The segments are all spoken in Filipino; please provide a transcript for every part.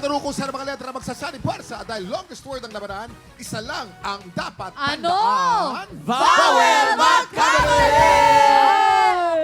Magtatanong kung saan ang mga letra magsasani puwersa dahil longest word ang labanan, isa lang ang dapat Ano? tandaan. Bawal magkamali!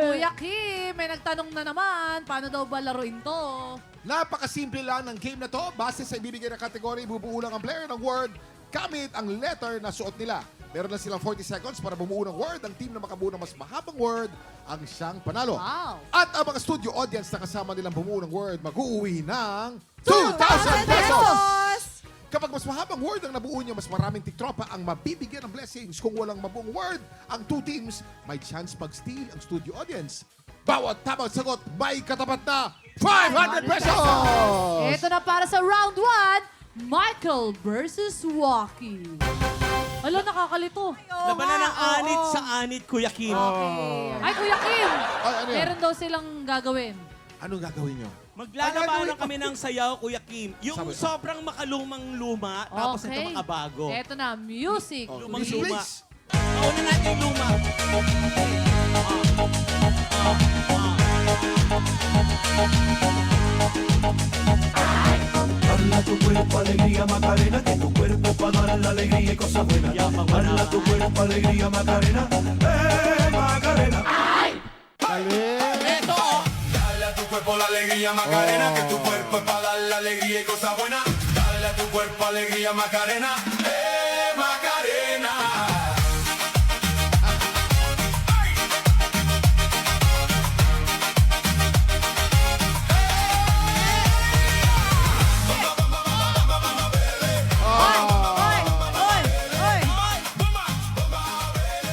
Kuya Kim, may nagtanong na naman. Paano daw ba laruin to? Napakasimple lang ng game na to. Base sa ibibigay na kategory, bubuo lang ang player ng word gamit ang letter na suot nila. Meron na silang 40 seconds para bumuo ng word. Ang team na makabuo ng mas mahabang word ang siyang panalo. Wow. At ang mga studio audience na kasama nilang bumuo ng word, mag-uuwi ng 2,000 pesos! Kapag mas mahabang word ang nabuo nyo, mas maraming tiktropa ang mabibigyan ng blessings. Kung walang mabuong word, ang two teams may chance pag-steal ang studio audience. Bawat tamang sagot, may katapat na 500 pesos! Ito na para sa round 1, Michael versus Waki. Alo, nakakalito. Labanan ng anit sa anit, Kuya Kim. Ay, Kuya Kim! Ay, ano yan? Meron daw silang gagawin. Anong gagawin nyo? Maglalabanan kami ng sayaw, Kuya Kim. Yung Sabi. sobrang makalumang-luma, tapos ito makabago. Ito na, music. Oh, Lumang music, luma. please. Mauna natin yung luma. Dala tu cuerpo alegría Macarena, que tu cuerpo para dar la alegría y cosas buenas. Dala tu cuerpo alegría Macarena, Macarena. Ito, oh. Dale a tu cuerpo la alegría Macarena, que tu cuerpo es para dar la alegría y cosas buenas. Dale a tu cuerpo alegría Macarena, Macarena.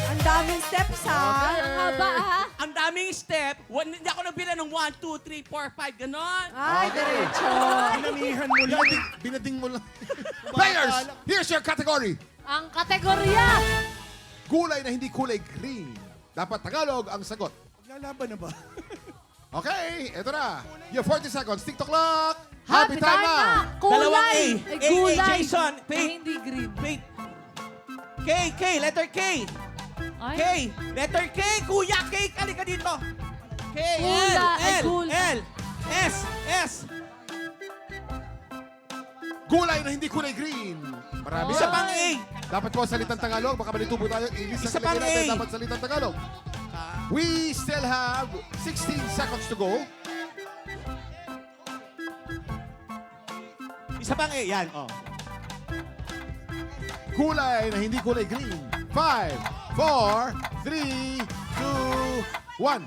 Ang daming steps, ha? Ay, ang haba, ha? Ang daming step. Hindi ako nagbilang ng 1, 2, 3, 4, 5, ganon. Ay, diretso. Pinamihan mo lang. Binading mo lang. Players, here's your category. Ang kategorya. Gulay na hindi kulay green. Dapat Tagalog ang sagot. Maglalaban na ba? Okay, eto na. You have 40 seconds. TikTok clock. Happy time na. Dalawang Kulay. A. Ay, A, gulay. Jason. Na Wait. hindi green. Wait. K, letter K. Ay, K, letter K, Kuya K, halika dito. K, Ay, L, gul- L, S, S. Gulay na hindi kulay green. Marami Isa yan. pang A. Dapat ko salitang Tagalog. Baka malitubo tayo. English Isa ang pang natin. A. Dapat salitang Tagalog. We still have 16 seconds to go. Isa pang A, yan. Oh. Gulay na hindi kulay green. 5, 4, 3, 2, 1.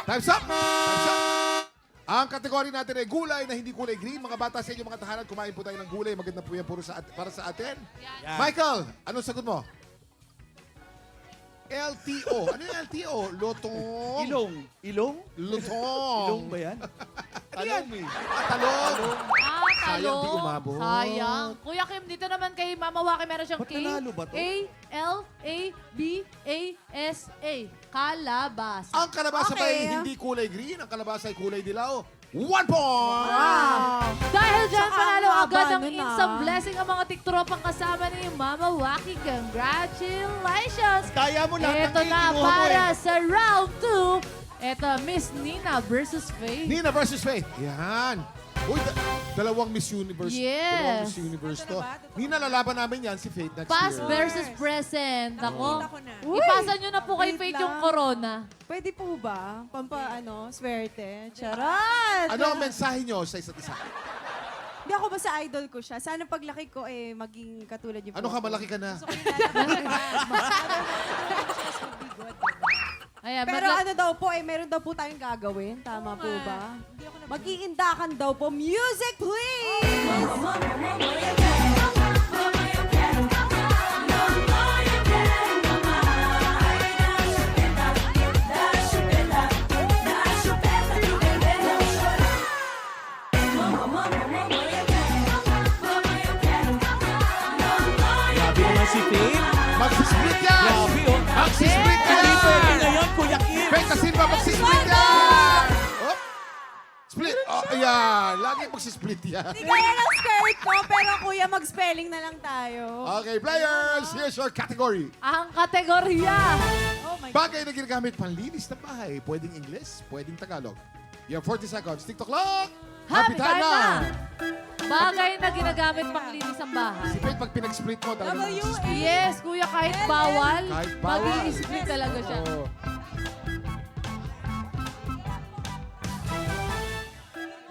Time's up! Time's up! Ang kategory natin ay gulay na hindi kulay green. Mga bata sa inyo, mga tahanan, kumain po tayo ng gulay. Maganda po yan puro para sa atin. Yan. Michael, anong sagot mo? LTO. Ano yung LTO? Lotong? Ilong. Ilong? Lutong. Ilong ba yan? Ano yan? Talong. Sayang, Sayang, di umabot. Sayang. Kuya Kim, dito naman kay Mama Waki meron siyang Ba't K. nanalo ba to? A-L-A-B-A-S-A. Kalabasa. Ang kalabasa ba ay Okay. hindi kulay green? Ang kalabasa ay kulay dilaw? 1 point! Dahil dyan, Tsaka panalo ang agad haba ng nun, instant ah. blessing ang mga tiktropang kasama ni Mama Waki. Congratulations! Kaya mo lahat Ito ng na kinuha mo para eh. sa round 2. Ito, Miss Nina versus Faith. Nina versus Faith. Yan. Uy, dalawang Miss Universe. Yes. Dalawang Miss Universe to. Nina, lalaban namin yan si Faith next Past year. versus present. Ako, Nakita ko na. ipasa nyo na po kay Wait Faith lang. yung corona. Pwede po ba? Swerte. Charot! Ano ang mensahe nyo sa isa't isa? Hindi ako basta idol ko siya. Sana paglaki ko, maging katulad niyo po. Ano ka, malaki ka na? Ayan, Pero ano daw po, meron daw po tayong gagawin. Tama po ba? Mag-iindakan daw po. Music, please! Grabe naman si Faith. Magsissplit yan! Grabe, oh. Magsissplit Hindi pwede yan! ngayon, Kuya Kim. Faith na Silva, magsissplit yan! Oh. Split! Oh, ayan. Lagi magsissplit yan. Hindi kaya ng skirt ko, pero kuya, mag-spelling na lang tayo. Okay, players, here's your category. ang kategorya. Oh my Bagay na ginagamit panlinis ng bahay. Pwedeng English, pwedeng Tagalog. You have 40 seconds. TikTok clock. Happy time na! Bagay na ginagamit pang linis ang bahay. Si Faith, pag pinag-split mo, talagang W-A. Yes, kuya, kahit bawal, Kahit bawal. mag-i-split talaga siya. Oo.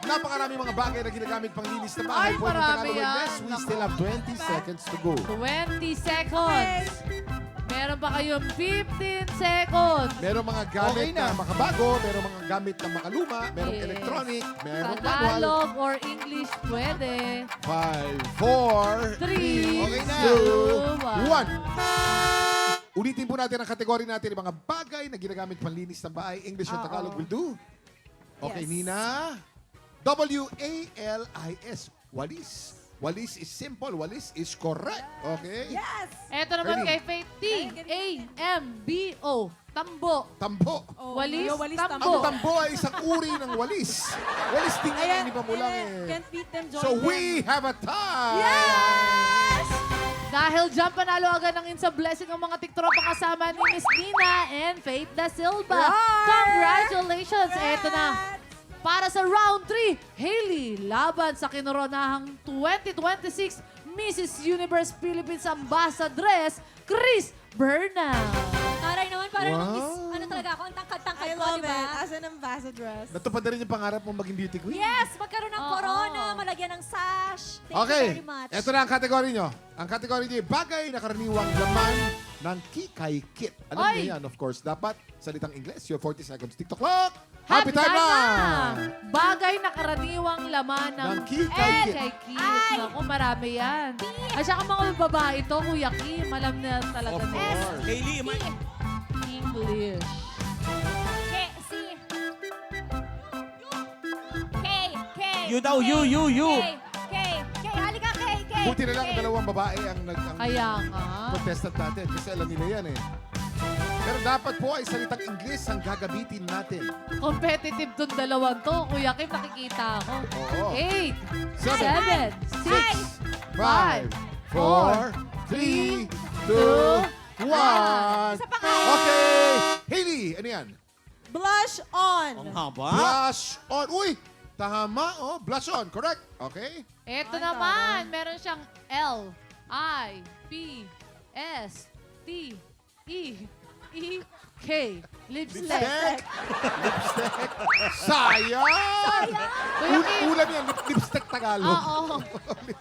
Napakarami mga bagay na ginagamit pang linis na bahay. Ay, Pwede marami Tagalog or yan. less. We still have 20 seconds to go. 20 seconds. Meron pa kayong 15 seconds. Merong mga gamit Okay na na. makabago, merong mga gamit na makaluma, merong Yes. electronic, merong manual. Tagalog or English, pwede. 5, 4, 3, Okay na. 1. Ulitin po natin ang kategory natin ng mga bagay na ginagamit panlinis ng bahay. English or Tagalog will do. Okay, Yes. Nina. W-A-L-I-S. Walis. Walis is simple. Walis is correct. Okay? Yes! Eto naman Ready? kay Faith. T-A-M-B-O. Tambo. Tambo. Walis, walis, tambo. Ang tambo ay isang uri ng walis. Walis din yan, hindi pa mo lang eh. Can't beat them, join So them. we have a tie. Yes! Dahil dyan, panalo agad ng Insa Blessing ang mga tiktropa kasama ni Miss Nina and Faith Da Silva. Right. Congratulations! Eto na. Para sa round 3, Hailey laban sa kinoronahang 2026 Mrs. Universe Philippines Ambassadress, Chris Bernal. Taray naman, parang Wow. ano talaga ako, ang tangkad-tangkad I ko, love di ba? it. As an ambassadress. Natupad na rin yung pangarap mo maging beauty queen. Yes, magkaroon ng Oo. corona, malagyan ng sash. Thank Okay, you very much. ito na ang kategory nyo. Ang kategory nyo, bagay na karaniwang laman ng Kikay Kit. Alam Ay! niyo yan, of course. Dapat salitang Ingles. Your 40 seconds. TikTok clock. Happy time na! Bagay na karaniwang laman ng Ng Kikay Kit. Kikay Kit. Naku, marami yan. At saka mga babae ito, Kuya Kim, alam na talaga Of na. course. Hailey, English. K, C. K, K. You daw, you. K, halika, K. Buti na lang ang dalawang babae ang Kaya nga. contestant natin. Kasi alam nila yan eh. Pero dapat po ay salitang Ingles ang gagamitin natin. Competitive tong dalawang to. Kuya Kim, nakikita ako. Oo. 8, 7, 7, 6, 5, 4, 3, 2, 1. Okay! Hailey, ano yan? Blush on. Ang haba. Blush on. Uy! Tama, oh. Blush on. Correct. Okay? Ito naman, meron siyang L, I, P, S, T, E, E, K. Lipstick. Lipstick. Lipstick. Sayang! Kuya Kim. Ulam yan. Lipstick Tagalog. Oo.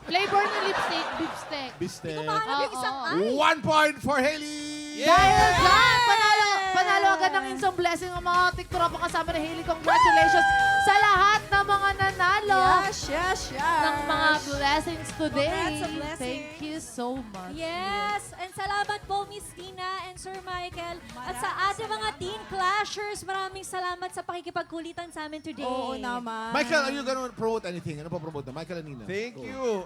Flavor ng lipstick, lipstick. Lipstick. Mahanap yung isang Oo. 1 1 point for Hailey! Dahil dyan, panalo agad ng Insong Blessing ang mga tiktropa kasama ni Hailey. Congratulations sa lahat ng mga nanalo Yes, yes, yes. ng mga blessings today. Congrats sa blessing. Thank you so much. Yes, and salamat po Miss Tina and Sir Michael. At sa ating mga Teen Clashers, maraming salamat sa pakikipagkulitan sa amin today. Oo naman. Michael, are you gonna promote anything? Ano pa promote na? Michael and Nina. Thank you.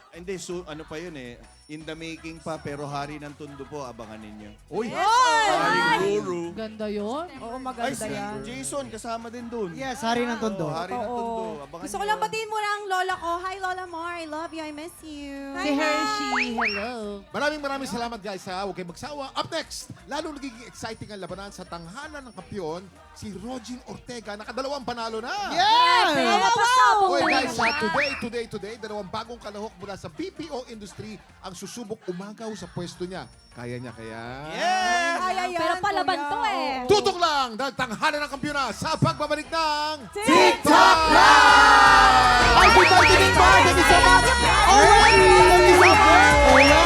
Hindi, ano pa yun eh. In the making pa, pero Hari ng Tondo po, abangan ninyo. Uy! Haring Guru. Ganda yun. Oo, Ay, maganda si yan. Jason, kasama din dun. Yes, Hari ng Tondo. Hari ng Tondo. Oo. Abangan Gusto ko nyo. lang batiin muna ang lola ko. Hi, Lola Mar. I love you. I miss you. Si Hershey, hello. Maraming salamat guys ha. Huwag kayong magsawa. Up next, lalo nagiging exciting ang labanan sa tanghalan ng kampiyon, si Rogin Ortega. Nakadalawang panalo na. Yes! Napasabog Okay na guys, siya. today, dalawang bagong kalahok mula sa BPO industry ang susubok umagaw sa pwesto niya. Kaya niya kaya? Yes! Kaya yan, Pero palaban kuya. to eh. Tutok lang dahil tanghalan ng kampiyon na sa pagbabalik ng TikTok Live! I'll be targeting pa! Thank you so much! Alright! Thank you so much! Alright!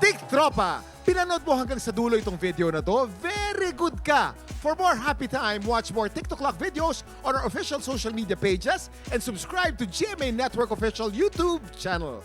TikTropa! Pinanood mo hanggang sa dulo itong video na to? Very good ka! For more happy time, watch more TikTok Clock videos on our official social media pages and subscribe to GMA Network official YouTube channel.